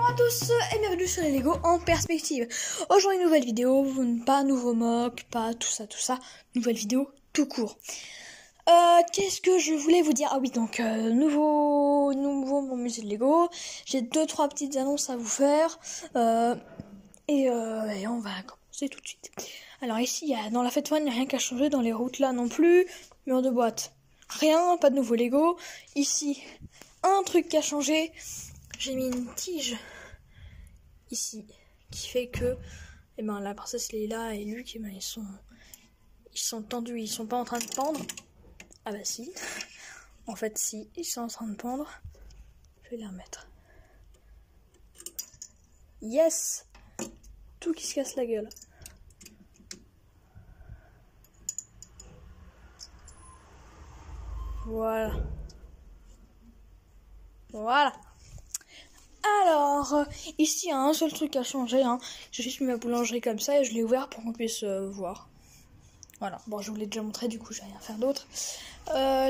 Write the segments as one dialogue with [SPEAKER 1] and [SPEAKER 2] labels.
[SPEAKER 1] Bonjour à tous et bienvenue sur les Lego en perspective. Aujourd'hui nouvelle vidéo, pas nouveau mock, pas tout ça, nouvelle vidéo tout court. Qu'est-ce que je voulais vous dire? Ah oui, donc nouveau mon musée de Lego. J'ai 2-3 petites annonces à vous faire et on va commencer tout de suite. Alors ici, dans la fête foraine, il n'y a rien qu'à changer, dans les routes là non plus, mur de boîte, rien, pas de nouveau Lego. Ici, un truc qui a changé. J'ai mis une tige ici qui fait que la princesse Leila et Luc ils sont tendus, ils sont pas en train de pendre. Ah bah si. En fait si, ils sont en train de pendre. Je vais les remettre. Yes. Tout qui se casse la gueule. Voilà. Alors, ici, il y a un seul truc à changer. J'ai juste mis ma boulangerie comme ça et je l'ai ouvert pour qu'on puisse voir. Voilà. Bon, je vous l'ai déjà montré, du coup, je vais rien faire d'autre.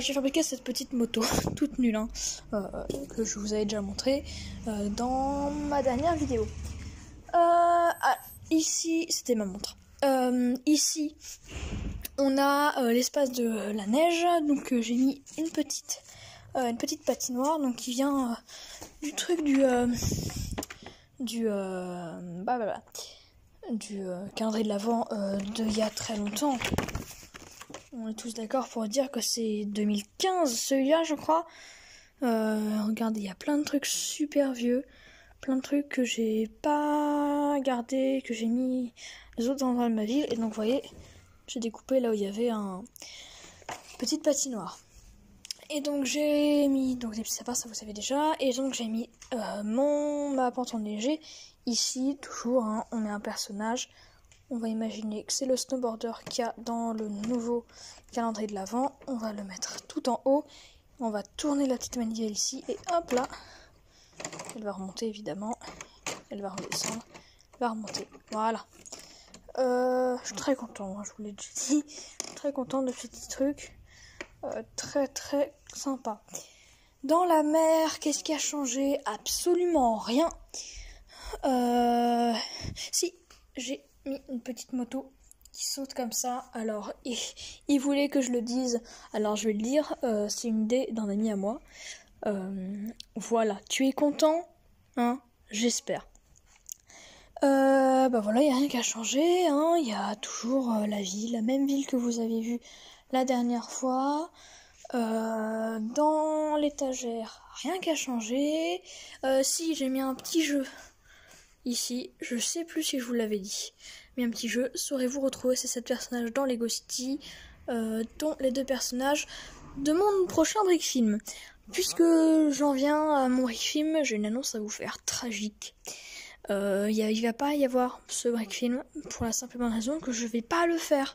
[SPEAKER 1] J'ai fabriqué cette petite moto, toute nulle, que je vous avais déjà montré dans ma dernière vidéo. Ici, c'était ma montre. Ici, on a l'espace de la neige. Donc, j'ai mis une petite patinoire, donc qui vient du truc du calendrier de l'Avent d'il y a très longtemps. On est tous d'accord pour dire que c'est 2015 celui-là, je crois. Regardez, il y a plein de trucs super vieux, plein de trucs que j'ai pas gardé, que j'ai mis les autres endroits de ma ville. Et donc vous voyez, j'ai découpé là où il y avait un petite patinoire. Et donc j'ai mis des petits sapins, ça vous savez déjà. Et donc j'ai mis ma pente enneigée. Ici, toujours, on met un personnage. On va imaginer que c'est le snowboarder qu'il y a dans le nouveau calendrier de l'Avent. On va le mettre tout en haut. On va tourner la petite manivelle ici. Et hop là. Elle va remonter évidemment. Elle va redescendre. Elle va remonter. Voilà. Je suis très content, je vous l'ai déjà dit. Très content de ce petit truc. Très très sympa. Dans la mer, qu'est-ce qui a changé? Absolument rien. Si, j'ai mis une petite moto qui saute comme ça. Alors, il voulait que je le dise. Alors, je vais le dire. C'est une idée d'un ami à moi. Voilà. Tu es content? J'espère. Voilà, il n'y a rien qu'à changer. Il y a toujours la même ville que vous avez vue la dernière fois. Dans l'étagère, rien qu'à changer. Si, j'ai mis un petit jeu ici. Je sais plus si je vous l'avais dit. Mais un petit jeu. Saurez-vous retrouver ces 7 personnages dans Lego City, dont les 2 personnages de mon prochain Brick Film. Puisque j'en viens à mon Brick Film, j'ai une annonce à vous faire tragique. Il va pas y avoir ce Brick Film pour la simple et bonne raison que je vais pas le faire.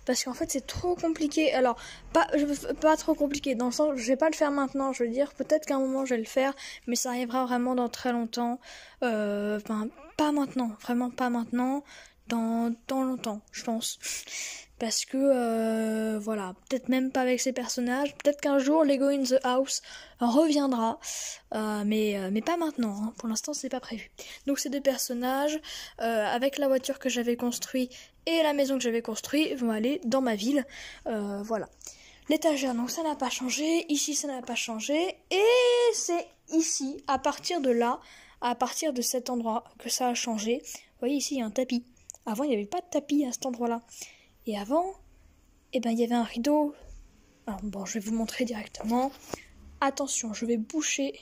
[SPEAKER 1] Parce qu'en fait c'est trop compliqué. Alors pas trop compliqué dans le sens je vais pas le faire maintenant. Je veux dire peut-être qu'à un moment je vais le faire, mais ça arrivera vraiment dans très longtemps. Pas maintenant, vraiment pas maintenant. Dans longtemps, je pense. Parce que voilà, peut-être même pas avec ces personnages. Peut-être qu'un jour Lego in the House reviendra, mais pas maintenant. Pour l'instant, c'est pas prévu. Donc ces 2 personnages, avec la voiture que j'avais construite et la maison que j'avais construite, vont aller dans ma ville. Voilà. L'étagère, donc ça n'a pas changé. Ici, ça n'a pas changé. Et c'est ici, à partir de là, à partir de cet endroit, que ça a changé. Vous voyez ici, il y a un tapis. Avant, il n'y avait pas de tapis à cet endroit-là. Et avant, il y avait un rideau. Alors bon, je vais vous montrer directement. Attention, je vais boucher.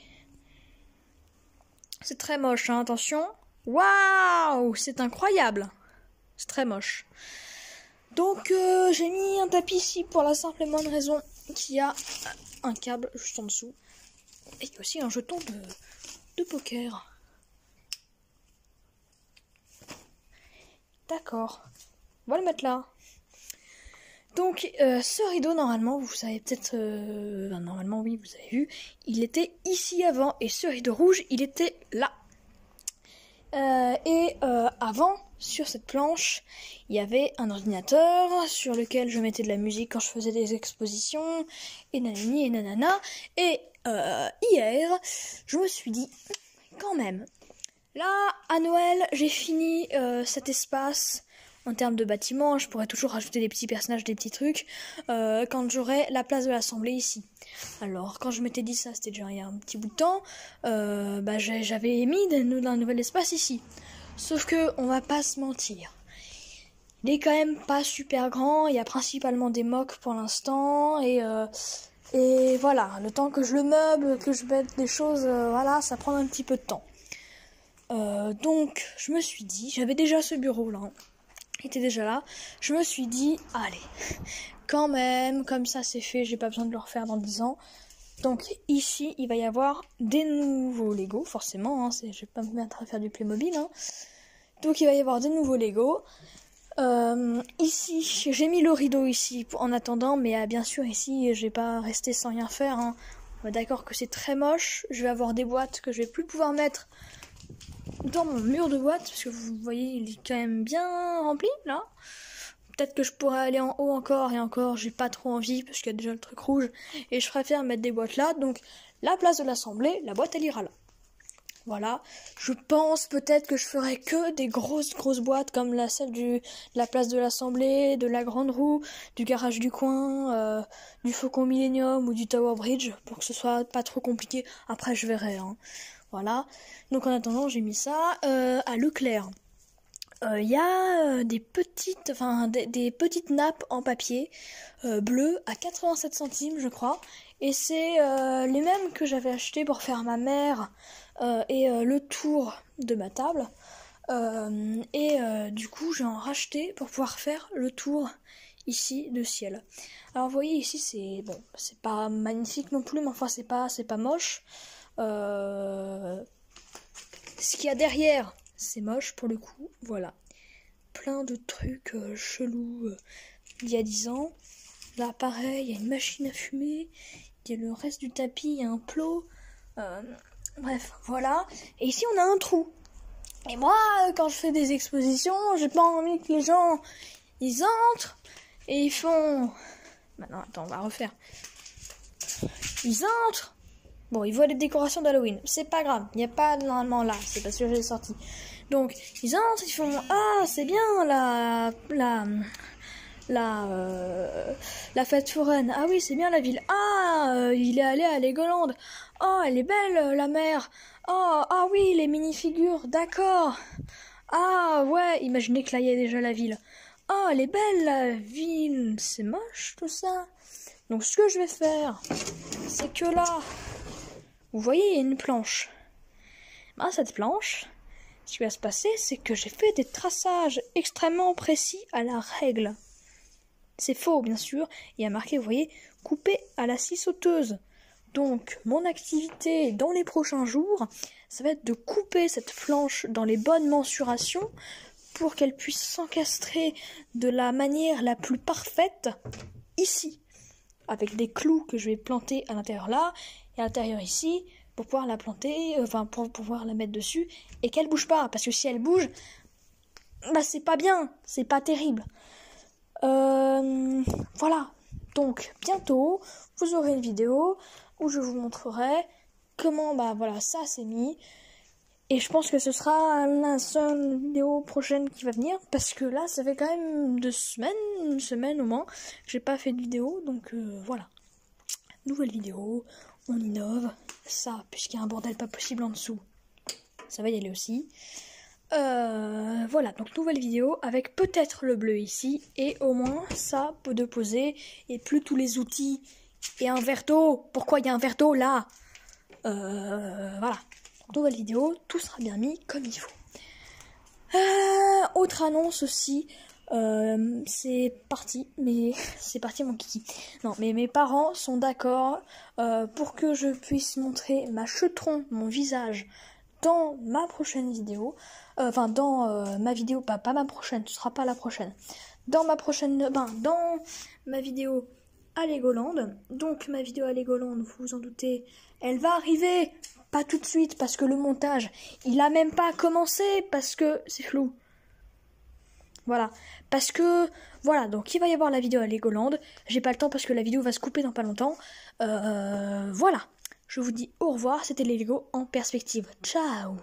[SPEAKER 1] C'est très moche, attention. Waouh, c'est incroyable. C'est très moche. Donc, j'ai mis un tapis ici pour la simple et bonne raison qu'il y a un câble juste en dessous. Et il y a aussi un jeton de poker. D'accord. On va le mettre là. Donc, ce rideau, normalement, vous savez peut-être... normalement, oui, vous avez vu. Il était ici avant. Et ce rideau rouge, il était là. Avant, sur cette planche, il y avait un ordinateur sur lequel je mettais de la musique quand je faisais des expositions. Et nanani et nanana. Et hier, je me suis dit, quand même, Là, à Noël, j'ai fini cet espace. En termes de bâtiments, je pourrais toujours rajouter des petits personnages, des petits trucs, quand j'aurai la place de l'Assemblée ici. Alors, quand je m'étais dit ça, c'était déjà il y a un petit bout de temps, j'avais mis un nouvel espace ici. Sauf que, on va pas se mentir. Il est quand même pas super grand, il y a principalement des mocks pour l'instant, et voilà, le temps que je le meuble, que je mette des choses, voilà, ça prend un petit peu de temps. Donc, je me suis dit, j'avais déjà ce bureau là, il était déjà là, je me suis dit, allez, quand même, comme ça c'est fait, j'ai pas besoin de le refaire dans 10 ans. Donc ici, il va y avoir des nouveaux Lego, forcément, hein, je vais pas me mettre à faire du Playmobil, hein. Donc il va y avoir des nouveaux Lego. Ici, j'ai mis le rideau ici en attendant, mais bien sûr ici, je vais pas rester sans rien faire, hein. D'accord que c'est très moche, je vais avoir des boîtes que je vais plus pouvoir mettre dans mon mur de boîte, parce que vous voyez, il est quand même bien rempli, là. Peut-être que je pourrais aller en haut encore, et encore, j'ai pas trop envie, parce qu'il y a déjà le truc rouge, et je préfère mettre des boîtes là, donc la place de l'Assemblée, la boîte elle ira là. Voilà, je pense peut-être que je ferai que des grosses boîtes comme celle de la place de l'Assemblée, de la Grande Roue, du garage du coin, du Faucon Millenium ou du Tower Bridge, pour que ce soit pas trop compliqué. Après je verrai, hein. Voilà, donc en attendant j'ai mis ça. À Leclerc, il y a des petites nappes en papier bleu à 87 centimes je crois, et c'est les mêmes que j'avais acheté pour faire ma mère et le tour de ma table, du coup j'ai en racheté pour pouvoir faire le tour ici de ciel. Alors vous voyez ici c'est bon, c'est pas magnifique non plus, mais enfin c'est pas moche. Ce qu'il y a derrière, c'est moche pour le coup, voilà. Plein de trucs chelous d'il y a 10 ans. Là pareil, il y a une machine à fumer, il y a le reste du tapis, il y a un plot. Bref, voilà. Et ici on a un trou. Et moi, quand je fais des expositions, j'ai pas envie que les gens, ils entrent et ils font... Maintenant, attends, on va refaire. Ils entrent. Bon, ils voient les décorations d'Halloween. C'est pas grave, il n'y a pas normalement là, c'est parce que j'ai sorti. Donc, ils entrent, ils font... Ah, c'est bien la fête foraine. Ah oui, c'est bien la ville. Ah, il est allé à Legoland. Oh, elle est belle, la mer. Oh, ah oui, les mini-figures, d'accord. Ah, ouais, imaginez que là, il y a déjà la ville. Oh, elle est belle, la ville. C'est moche, tout ça. Donc, ce que je vais faire, c'est que là, vous voyez, il y a une planche. Ben, cette planche, ce qui va se passer, c'est que j'ai fait des traçages extrêmement précis à la règle. C'est faux, bien sûr. Il y a marqué, vous voyez, coupé à la scie sauteuse. Donc, mon activité dans les prochains jours, ça va être de couper cette planche dans les bonnes mensurations pour qu'elle puisse s'encastrer de la manière la plus parfaite ici. Avec des clous que je vais planter à l'intérieur là, et à l'intérieur ici, pour pouvoir la planter, pour pouvoir la mettre dessus, et qu'elle bouge pas. Parce que si elle bouge, bah c'est pas bien, c'est pas terrible. Voilà, donc bientôt vous aurez une vidéo où je vous montrerai comment voilà ça c'est mis, et je pense que ce sera la seule vidéo prochaine qui va venir, parce que là ça fait quand même une semaine au moins que j'ai pas fait de vidéo, donc voilà, nouvelle vidéo, on innove ça, puisqu'il y a un bordel pas possible en dessous, ça va y aller aussi. Voilà, donc nouvelle vidéo avec peut-être le bleu ici, et au moins ça peut de poser, et plus tous les outils, et un verre d'eau. Pourquoi il y a un verre d'eau là? Voilà, nouvelle vidéo, tout sera bien mis comme il faut. Autre annonce aussi, c'est parti mon kiki. Non, mais mes parents sont d'accord pour que je puisse montrer ma chetron, mon visage, dans ma prochaine vidéo, dans ma vidéo, pas ma prochaine, ce sera pas la prochaine, dans ma prochaine, dans ma vidéo à Legoland. Donc ma vidéo à Legoland, vous vous en doutez, elle va arriver, pas tout de suite, parce que le montage, il a même pas commencé, parce que c'est flou. Voilà, parce que, voilà, donc il va y avoir la vidéo à Legoland, j'ai pas le temps parce que la vidéo va se couper dans pas longtemps, voilà. Je vous dis au revoir, c'était les Lego en perspective. Ciao!